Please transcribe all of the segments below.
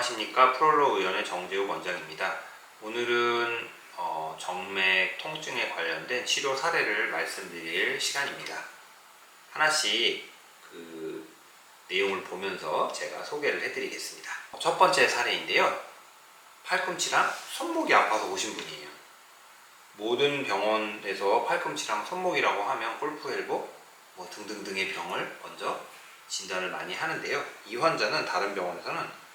안녕하십니까. 프롤로 의원의 정재욱 원장입니다. 오늘은 정맥 통증에 관련된 치료 사례를 말씀드릴 시간입니다. 하나씩 그 내용을 보면서 제가 소개를 해드리겠습니다. 첫 번째 사례인데요. 팔꿈치랑 손목이 아파서 오신 분이에요. 모든 병원에서 팔꿈치랑 손목이라고 하면 골프 엘보 등등등의 병을 먼저 진단을 많이 하는데요. 이 환자는 다른 병원에서는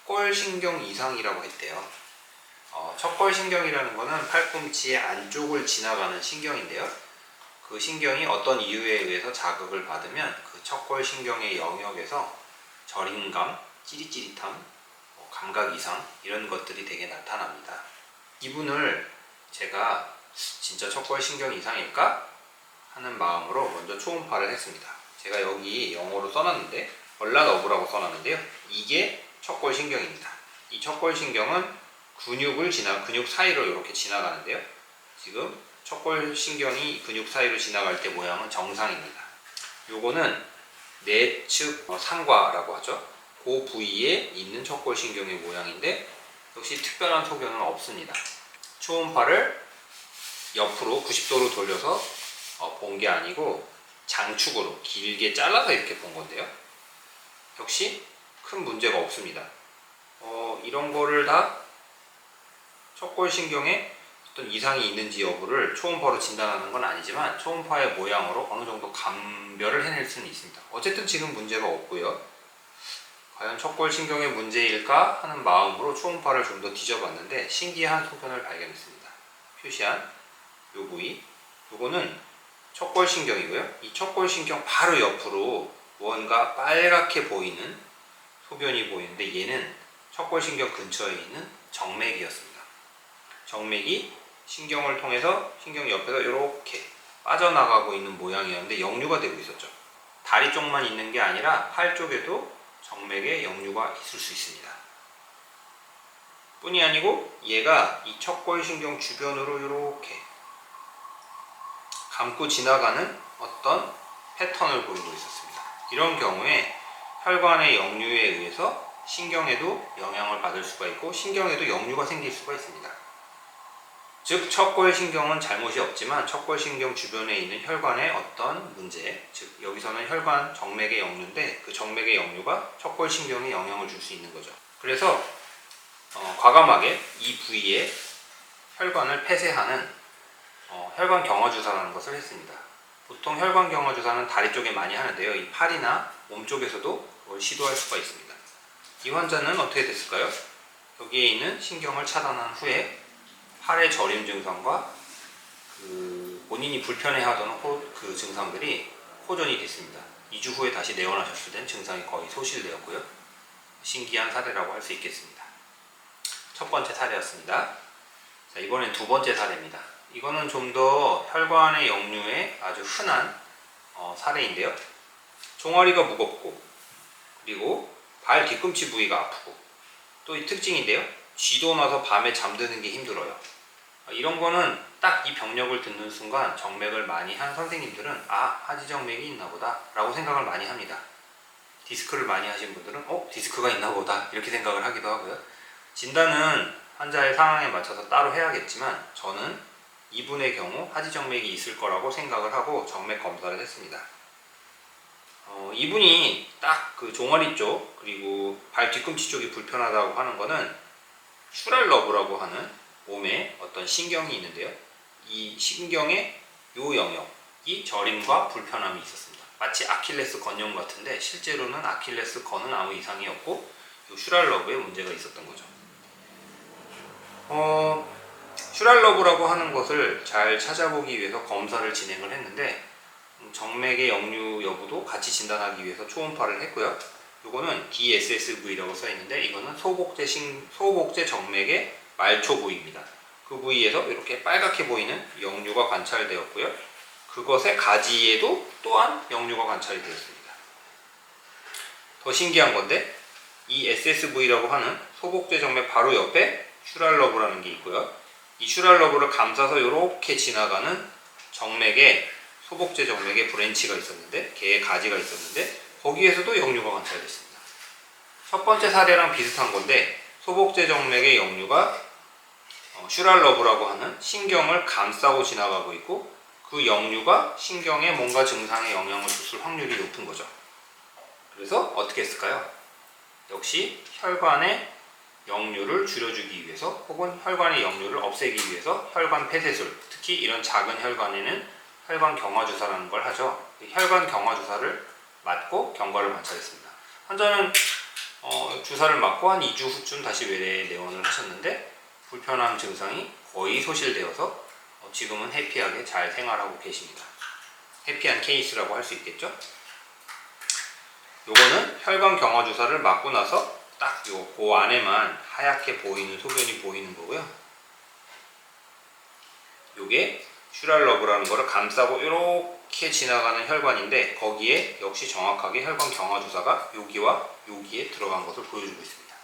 척골신경 이상이라고 했대요. 척골신경이라는 것은 팔꿈치의 안쪽을 지나가는 신경인데요. 그 신경이 어떤 이유에 의해서 자극을 받으면 그 척골신경의 영역에서 저림감, 찌릿찌릿함, 감각 이상 이런 것들이 되게 나타납니다. 이분을 제가 진짜 척골신경 이상일까? 하는 마음으로 먼저 초음파를 했습니다. 제가 여기 영어로 써놨는데 얼라너브라고 써놨는데요. 이게 척골신경입니다. 이 척골신경은 근육 사이로 이렇게 지나가는데요. 지금 척골신경이 근육 사이로 지나갈 때 모양은 정상입니다. 요거는 내측 상과라고 하죠. 그 부위에 있는 척골신경의 모양인데 역시 특별한 소견은 없습니다. 초음파를 옆으로 90도로 돌려서 본 게 아니고 장축으로 길게 잘라서 이렇게 본 건데요. 역시 큰 문제가 없습니다. 이런 거를 다 척골신경에 어떤 이상이 있는지 여부를 초음파로 진단하는 건 아니지만 초음파의 모양으로 어느 정도 감별을 해낼 수는 있습니다. 어쨌든 지금 문제가 없고요. 과연 척골신경의 문제일까 하는 마음으로 초음파를 좀 더 뒤져봤는데 신기한 소견을 발견했습니다. 표시한 요 부위, 요거는 척골신경이고요. 이 척골신경 바로 옆으로 무언가 빨갛게 보이는 소변이 보이는데 얘는 척골신경 근처에 있는 정맥이었습니다. 정맥이 신경을 통해서 신경 옆에서 이렇게 빠져나가고 있는 모양이었는데 역류가 되고 있었죠. 다리 쪽만 있는 게 아니라 팔 쪽에도 정맥에 역류가 있을 수 있습니다. 뿐이 아니고 얘가 이 척골신경 주변으로 이렇게 감고 지나가는 어떤 패턴을 보이고 있었습니다. 이런 경우에 혈관의 역류에 의해서 신경에도 영향을 받을 수가 있고 신경에도 역류가 생길 수가 있습니다. 즉 척골신경은 잘못이 없지만 척골신경 주변에 있는 혈관의 어떤 문제, 즉 여기서는 혈관 정맥의 역류인데 그 정맥의 역류가 척골신경에 영향을 줄 수 있는 거죠. 그래서 과감하게 이 부위에 혈관을 폐쇄하는 혈관 경화 주사라는 것을 했습니다. 보통 혈관 경화 주사는 다리 쪽에 많이 하는데요. 이 팔이나 몸 쪽에서도 그걸 시도할 수가 있습니다. 이 환자는 어떻게 됐을까요? 여기에 있는 신경을 차단한 후에 팔의 저림 증상과 본인이 불편해하던 그 증상들이 호전이 됐습니다. 2주 후에 다시 내원하셨을 땐 증상이 거의 소실되었고요. 신기한 사례라고 할 수 있겠습니다. 첫 번째 사례였습니다. 자, 이번엔 두 번째 사례입니다. 이거는 좀 더 혈관의 역류에 아주 흔한 사례인데요. 종아리가 무겁고 그리고 발 뒤꿈치 부위가 아프고 또 이 특징인데요. 쥐도 나서 밤에 잠드는 게 힘들어요. 이런 거는 딱 이 병력을 듣는 순간 정맥을 많이 한 선생님들은 하지정맥이 있나 보다 라고 생각을 많이 합니다. 디스크를 많이 하신 분들은 디스크가 있나 보다 이렇게 생각을 하기도 하고요. 진단은 환자의 상황에 맞춰서 따로 해야겠지만 저는 이분의 경우 하지정맥이 있을 거라고 생각을 하고 정맥 검사를 했습니다. 이분이 딱 그 종아리 쪽 그리고 발 뒤꿈치 쪽이 불편하다고 하는 거는 슈랄러브라고 하는 몸에 어떤 신경이 있는데요. 이 신경의 요 영역이 저림과 불편함이 있었습니다. 마치 아킬레스 건염 같은데 실제로는 아킬레스 건은 아무 이상이 없고 요 슈랄러브에 문제가 있었던 거죠. 슈랄러브라고 하는 것을 잘 찾아보기 위해서 검사를 진행을 했는데 정맥의 역류 여부도 같이 진단하기 위해서 초음파를 했고요. 이거는 DSSV라고 써있는데 이거는 소복제 정맥의 말초 부위입니다. 그 부위에서 이렇게 빨갛게 보이는 역류가 관찰되었고요. 그것의 가지에도 또한 역류가 관찰이 되었습니다. 더 신기한 건데 이 SSV라고 하는 소복제 정맥 바로 옆에 슈랄러브라는 게 있고요. 이 슈랄러브를 감싸서 이렇게 지나가는 정맥에 소복제 정맥에 브랜치가 있었는데 걔의 가지가 있었는데 거기에서도 역류가 관찰됐습니다. 첫 번째 사례랑 비슷한 건데 소복제 정맥의 역류가 슈랄러브라고 하는 신경을 감싸고 지나가고 있고 그 역류가 신경에 뭔가 증상에 영향을 줄 확률이 높은 거죠. 그래서 어떻게 했을까요? 역시 혈관의 역류를 줄여주기 위해서 혹은 혈관의 역류를 없애기 위해서 혈관 폐쇄술, 특히 이런 작은 혈관에는 혈관 경화 주사라는 걸 하죠. 혈관 경화 주사를 맞고 경과를 관찰했습니다. 환자는 주사를 맞고 한 2주 후쯤 다시 외래에 내원을 하셨는데 불편함 증상이 거의 소실되어서 지금은 해피하게 잘 생활하고 계십니다. 해피한 케이스라고 할 수 있겠죠? 요거는 혈관 경화 주사를 맞고 나서 딱 그 안에만 하얗게 보이는 소변이 보이는 거고요. 요게 슈랄러브라는 거를 감싸고 이렇게 지나가는 혈관인데 거기에 역시 정확하게 혈관 경화 주사가 여기와 여기에 들어간 것을 보여주고 있습니다.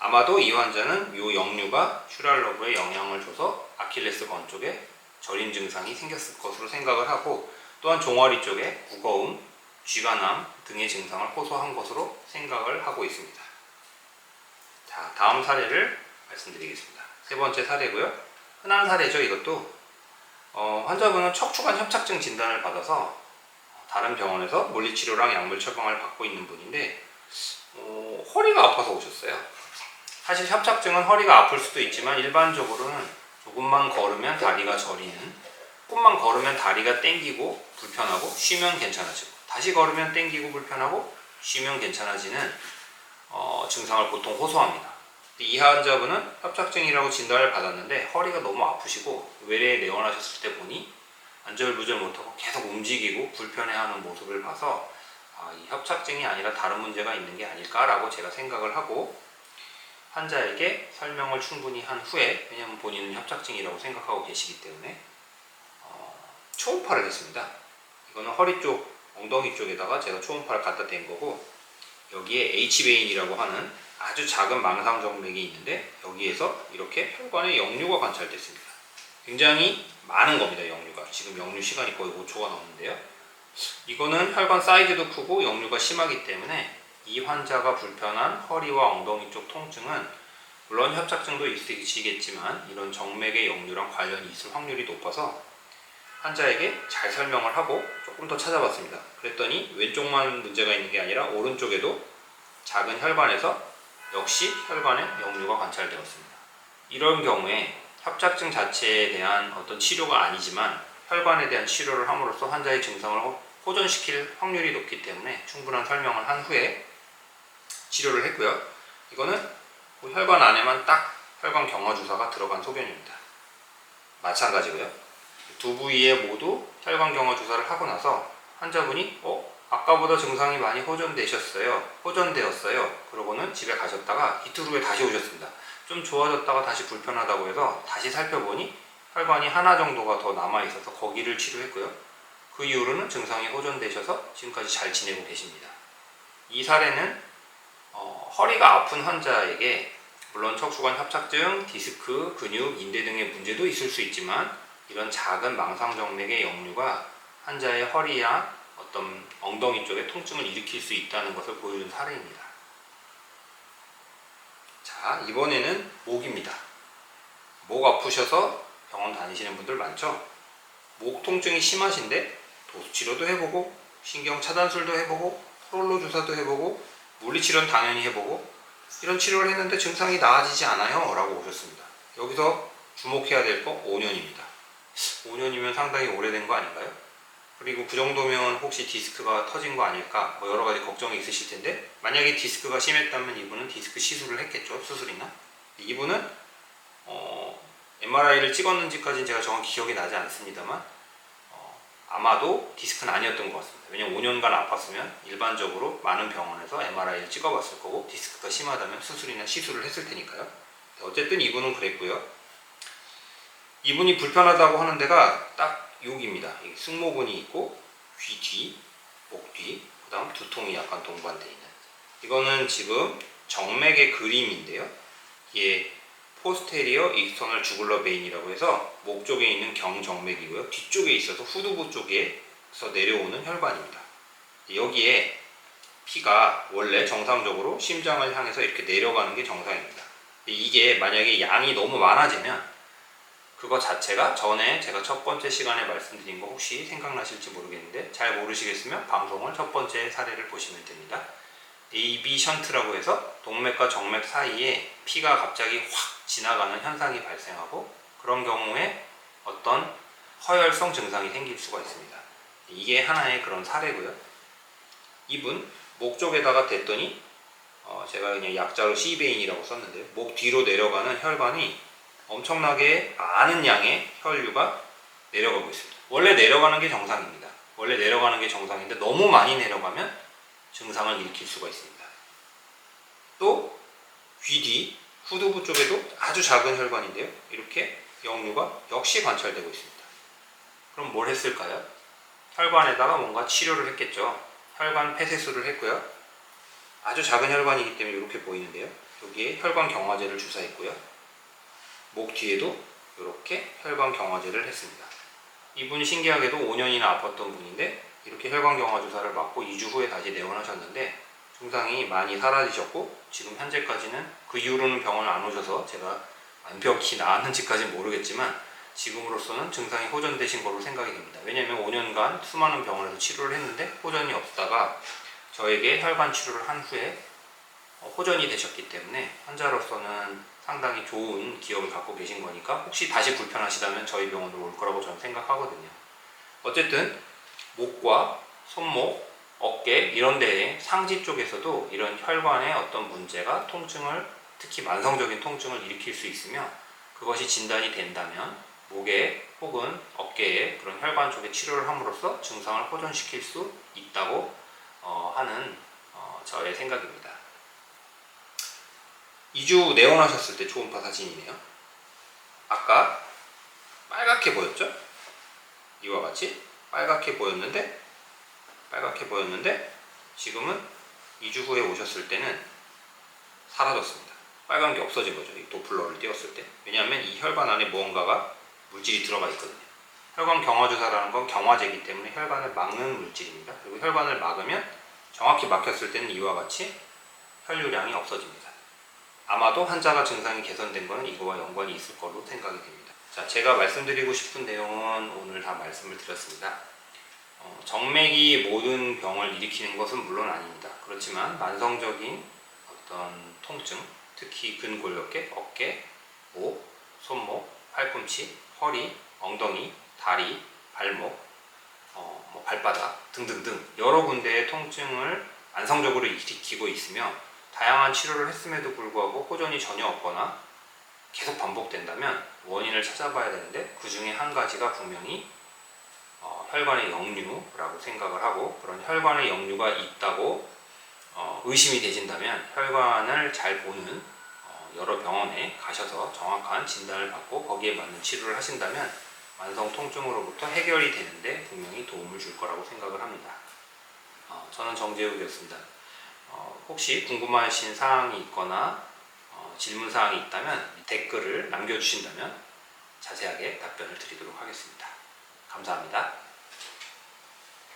아마도 이 환자는 요 역류가 슈랄러브에 영향을 줘서 아킬레스건 쪽에 저림 증상이 생겼을 것으로 생각을 하고 또한 종아리 쪽에 무거움, 쥐가남 등의 증상을 호소한 것으로 생각을 하고 있습니다. 자, 다음 사례를 말씀드리겠습니다. 세 번째 사례고요. 흔한 사례죠. 이것도 환자분은 척추관 협착증 진단을 받아서 다른 병원에서 물리치료랑 약물 처방을 받고 있는 분인데 허리가 아파서 오셨어요. 사실 협착증은 허리가 아플 수도 있지만 일반적으로는 조금만 걸으면 다리가 저리는, 조금만 걸으면 다리가 땡기고 불편하고 쉬면 괜찮아지고 다시 걸으면 땡기고 불편하고 쉬면 괜찮아지는 증상을 보통 호소합니다. 이 환자분은 협착증이라고 진단을 받았는데 허리가 너무 아프시고 외래에 내원하셨을 때 보니 안절부절 못하고 계속 움직이고 불편해하는 모습을 봐서 이 협착증이 아니라 다른 문제가 있는 게 아닐까라고 제가 생각을 하고 환자에게 설명을 충분히 한 후에, 왜냐하면 본인은 협착증이라고 생각하고 계시기 때문에 초음파를 했습니다. 이거는 허리 쪽, 엉덩이 쪽에다가 제가 초음파를 갖다 댄 거고 여기에 H베인이라고 하는 아주 작은 망상정맥이 있는데 여기에서 이렇게 혈관의 역류가 관찰됐습니다. 굉장히 많은 겁니다. 역류가. 지금 역류 시간이 거의 5초가 넘는데요. 이거는 혈관 사이즈도 크고 역류가 심하기 때문에 이 환자가 불편한 허리와 엉덩이 쪽 통증은 물론 협착증도 있으시겠지만 이런 정맥의 역류랑 관련이 있을 확률이 높아서 환자에게 잘 설명을 하고 조금 더 찾아봤습니다. 그랬더니 왼쪽만 문제가 있는 게 아니라 오른쪽에도 작은 혈관에서 역시 혈관의 역류가 관찰되었습니다. 이런 경우에 협착증 자체에 대한 어떤 치료가 아니지만 혈관에 대한 치료를 함으로써 환자의 증상을 호전시킬 확률이 높기 때문에 충분한 설명을 한 후에 치료를 했고요. 이거는 그 혈관 안에만 딱 혈관 경화 주사가 들어간 소변입니다. 마찬가지고요. 두 부위에 모두 혈관 경화 주사를 하고 나서 환자분이 아까보다 증상이 많이 호전되었어요. 그러고는 집에 가셨다가 이틀 후에 다시 오셨습니다. 좀 좋아졌다가 다시 불편하다고 해서 다시 살펴보니 혈관이 하나 정도가 더 남아있어서 거기를 치료했고요. 그 이후로는 증상이 호전되셔서 지금까지 잘 지내고 계십니다. 이 사례는 허리가 아픈 환자에게 물론 척추관 협착증, 디스크, 근육, 인대 등의 문제도 있을 수 있지만 이런 작은 망상정맥의 역류가 환자의 허리야 어떤 엉덩이 쪽에 통증을 일으킬 수 있다는 것을 보여준 사례입니다. 자, 이번에는 목입니다. 목 아프셔서 병원 다니시는 분들 많죠? 목 통증이 심하신데 도수치료도 해보고 신경 차단술도 해보고 프롤로 주사도 해보고 물리치료는 당연히 해보고 이런 치료를 했는데 증상이 나아지지 않아요 라고 오셨습니다. 여기서 주목해야 될 거 5년입니다. 5년이면 상당히 오래된 거 아닌가요? 그리고 그 정도면 혹시 디스크가 터진 거 아닐까 여러 가지 걱정이 있으실 텐데 만약에 디스크가 심했다면 이분은 디스크 시술을 했겠죠. 수술이나. 이분은 MRI를 찍었는지까지는 제가 정확히 기억이 나지 않습니다만 아마도 디스크는 아니었던 것 같습니다. 왜냐면 5년간 아팠으면 일반적으로 많은 병원에서 MRI를 찍어봤을 거고 디스크가 심하다면 수술이나 시술을 했을 테니까요. 어쨌든 이분은 그랬고요. 이분이 불편하다고 하는 데가 딱 여기입니다. 승모근이 있고 귀 뒤, 목 뒤, 그 다음 두통이 약간 동반되어 있는 이거는 지금 정맥의 그림인데요. 이게 포스테리어 익스터널 주글러 베인이라고 해서 목 쪽에 있는 경정맥이고요. 뒤쪽에 있어서 후두부 쪽에서 내려오는 혈관입니다. 여기에 피가 원래 정상적으로 심장을 향해서 이렇게 내려가는 게 정상입니다. 이게 만약에 양이 너무 많아지면 그거 자체가 전에 제가 첫 번째 시간에 말씀드린 거 혹시 생각나실지 모르겠는데 잘 모르시겠으면 방송을 첫 번째 사례를 보시면 됩니다. AV 션트라고 해서 동맥과 정맥 사이에 피가 갑자기 확 지나가는 현상이 발생하고 그런 경우에 어떤 허혈성 증상이 생길 수가 있습니다. 이게 하나의 그런 사례고요. 이분 목 쪽에다가 댔더니 제가 그냥 약자로 시베인이라고 썼는데요. 목 뒤로 내려가는 혈관이 엄청나게 많은 양의 혈류가 내려가고 있습니다. 원래 내려가는 게 정상입니다. 원래 내려가는 게 정상인데 너무 많이 내려가면 증상을 일으킬 수가 있습니다. 또 귀 뒤 후두부 쪽에도 아주 작은 혈관인데요. 이렇게 역류가 역시 관찰되고 있습니다. 그럼 뭘 했을까요? 혈관에다가 뭔가 치료를 했겠죠. 혈관 폐쇄술을 했고요. 아주 작은 혈관이기 때문에 이렇게 보이는데요. 여기에 혈관 경화제를 주사했고요. 목 뒤에도 이렇게 혈관 경화제를 했습니다. 이분 신기하게도 5년이나 아팠던 분인데 이렇게 혈관 경화 주사를 맞고 2주 후에 다시 내원하셨는데 증상이 많이 사라지셨고 지금 현재까지는 그 이후로는 병원을 안 오셔서 제가 완벽히 나았는지까지는 모르겠지만 지금으로서는 증상이 호전되신 걸로 생각이 됩니다. 왜냐하면 5년간 수많은 병원에서 치료를 했는데 호전이 없다가 저에게 혈관 치료를 한 후에 호전이 되셨기 때문에 환자로서는 상당히 좋은 기억을 갖고 계신 거니까 혹시 다시 불편하시다면 저희 병원으로 올 거라고 저는 생각하거든요. 어쨌든 목과 손목, 어깨 이런 데에 상지 쪽에서도 이런 혈관의 어떤 문제가 통증을 특히 만성적인 통증을 일으킬 수 있으며 그것이 진단이 된다면 목에 혹은 어깨에 그런 혈관 쪽에 치료를 함으로써 증상을 호전시킬 수 있다고 하는 저의 생각입니다. 2주 내원하셨을 때 초음파 사진이네요. 아까 빨갛게 보였죠? 이와 같이 빨갛게 보였는데 지금은 2주 후에 오셨을 때는 사라졌습니다. 빨간 게 없어진 거죠. 이 도플러를 띄웠을 때. 왜냐하면 이 혈관 안에 무언가가 물질이 들어가 있거든요. 혈관 경화주사라는 건 경화제이기 때문에 혈관을 막는 물질입니다. 그리고 혈관을 막으면 정확히 막혔을 때는 이와 같이 혈류량이 없어집니다. 아마도 환자가 증상이 개선된 것은 이거와 연관이 있을 걸로 생각이 됩니다. 자, 제가 말씀드리고 싶은 내용은 오늘 다 말씀을 드렸습니다. 정맥이 모든 병을 일으키는 것은 물론 아닙니다. 그렇지만 만성적인 어떤 통증, 특히 근골격계, 어깨, 목, 손목, 팔꿈치, 허리, 엉덩이, 다리, 발목, 발바닥 등등등 여러 군데의 통증을 만성적으로 일으키고 있으며 다양한 치료를 했음에도 불구하고 호전이 전혀 없거나 계속 반복된다면 원인을 찾아봐야 되는데 그 중에 한 가지가 분명히 혈관의 역류라고 생각을 하고 그런 혈관의 역류가 있다고 의심이 되신다면 혈관을 잘 보는 여러 병원에 가셔서 정확한 진단을 받고 거기에 맞는 치료를 하신다면 만성 통증으로부터 해결이 되는데 분명히 도움을 줄 거라고 생각을 합니다. 저는 정재욱이었습니다. 혹시 궁금하신 사항이 있거나 질문 사항이 있다면 댓글을 남겨주신다면 자세하게 답변을 드리도록 하겠습니다. 감사합니다.